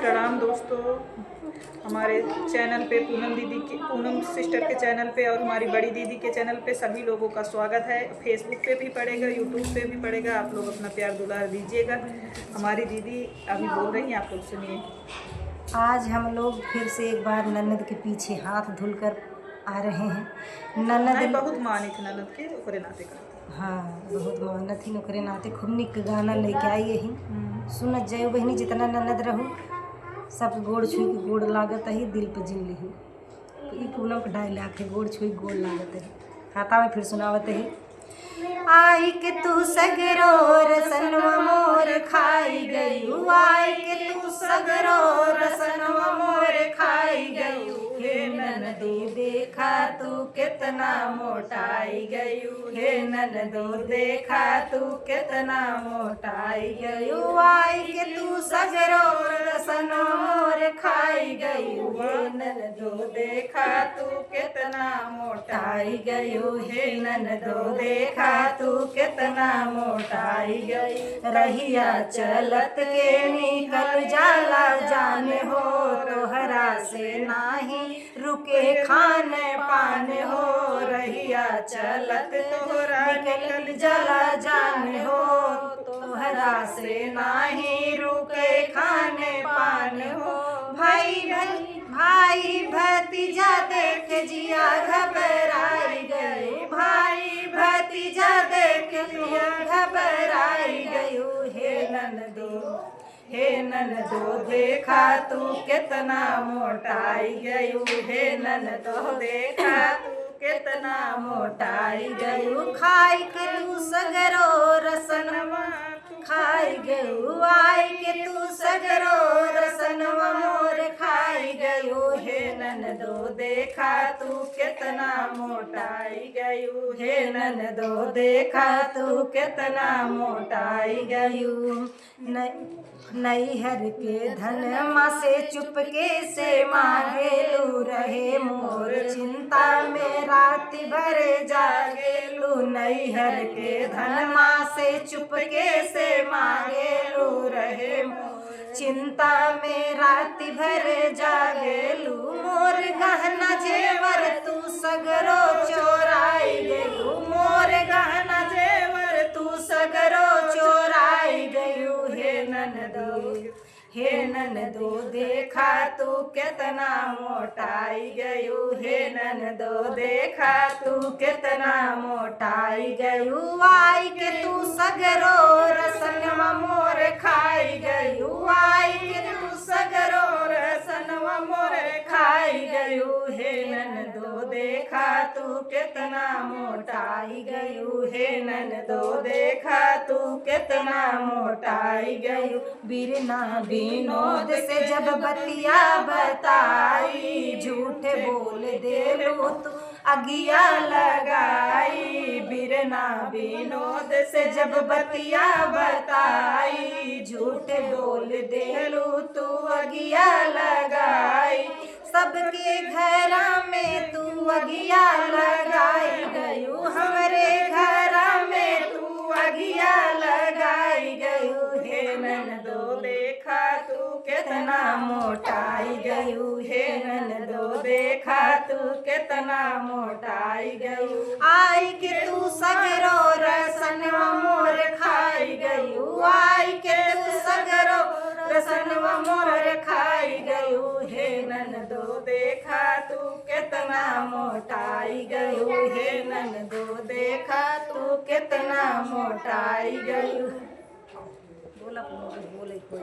प्रणाम दोस्तों। हमारे चैनल पे पूनम सिस्टर के चैनल पे और हमारी बड़ी दीदी के चैनल पे सभी लोगों का स्वागत है। फेसबुक पे भी पड़ेगा, यूट्यूब पे भी पड़ेगा। आप लोग अपना प्यार दुलार दीजिएगा। हमारी दीदी अभी बोल रही हैं, आप लोग सुनिए। आज हम लोग फिर से एक बार ननद के पीछे हाथ धुलकर आ रहे हैं। ननद बहुत मानी थी ननद के ओकरे नाते का। हाँ, बहुत मानत ही ओकरे नाते खूब निक गाना लेके आई यही सुनत जाए बहनी। जितना ननद रहू सब गोड़ छुई के गोड़ लागत ही दिल पे जिन ली। ई पूनम के डायलॉग है, गोड़ छुई गोड़ लागत है। खाता में फिर सुनावत है। आई के तू सगरो रसनवा मोर खाई गई, आई के तू सगरो रसनवा मोर खाई गई। हे ननदो देखा तू कितना मोटाई गयू, हे ननदो देखा तू कितना मोटाई गयू। आई के तू सगरो रसनवा मोर खाई गयू, हे ननदो देखा तू कितना मोटाई गयू, हे ननदो देखा तू कितना मोटाई गई। रहिया चलत के निकल जाला जाने हो, तोहरा से नाही रुके खाने पाने हो। रहिया चलत तोहरा निकल जाला जाने हो, तोहरा से नाही रुके खाने पाने हो। भाई भतीजा देख जिया घबराई गई, भाई भतीजा देख जिया घबराई गयू। हे ननदो देखा तू कितना मोटाई गयू, हे ननदो देखा तू कितना मोटाई गयू। खाई के तू सगरो रसनवा खाई गयू, आई के तू सगरो रसनवा मोर खाई गयू। हे ननदो देखा तू कितना मोटाई गयू, हे ननदो देखा तू कितना मोटाई गयू। नैहर के धनमा से चुपके से मांगेलू, रहे मोर चिंता में रात भर जागेलू। नैहर के धनमा से चुपके से मांगेलू, रहे मोर चिंता में रात भर जागेलू। मोर गहना जेवर तू सगरो चोराई गयू, मोर गहना जेवर तू सगरो चोराई गयू। हे ननदो देखा तू कितना मोटाई गयू, हे ननदो देखा तू कितना मोटाई गयू। आई के तू सगरो रसनवा मोर खाई गयू, आई के तू सगरो रसनवा मोर खाई गयू। हे ननदो देखा तू कितना मोटाई गयू, हे ननदो देखा तू कितना मोटाई गयू। बिरना विनोद से जब बतिया बताई, झूठे बोल देलू तू अगिया लगाई। बिरना विनोद से जब बतिया बताई, झूठे बोल देलू तू अगिया लगाई। सबके घरा में तू अगिया लगाई गयू, हमरे घरा में तू अगिया लगाई गयू। हे ननदो देखा तू कितना मोटाई गयू, हे ननदो देखा तू कितना मोटाई गयू। आई के तू सगरो रसनवा मोर खाई गयू, आई के तू सगरो रसनवा मोर खाई गयू। हे ननदो देखा तू कितना मोटाई गयू, हे ननदो देखा तू कितना मोटाई गयू। बोला बोले कोई